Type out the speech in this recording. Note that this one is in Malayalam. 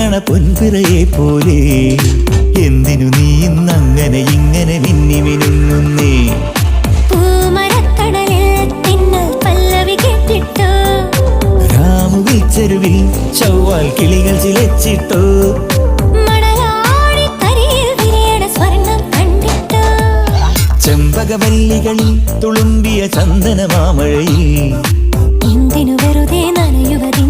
തിളങ്ങണ പൊൻപിറയെ പോലെ എന്തിനു നീ ഇന്നങ്ങനെ ഇങ്ങനെ മിന്നി മിനുങ്ങുന്നേ രാമുവിൽ ചൊവ്വാൽ കിളികൾ ചിലച്ചിട്ടോ ചെമ്പകവല്ലികളിൽ തുളുമ്പിയ ചന്ദനമാമഴയിൽ എന്തിനു വെറുതെ നനയുവതി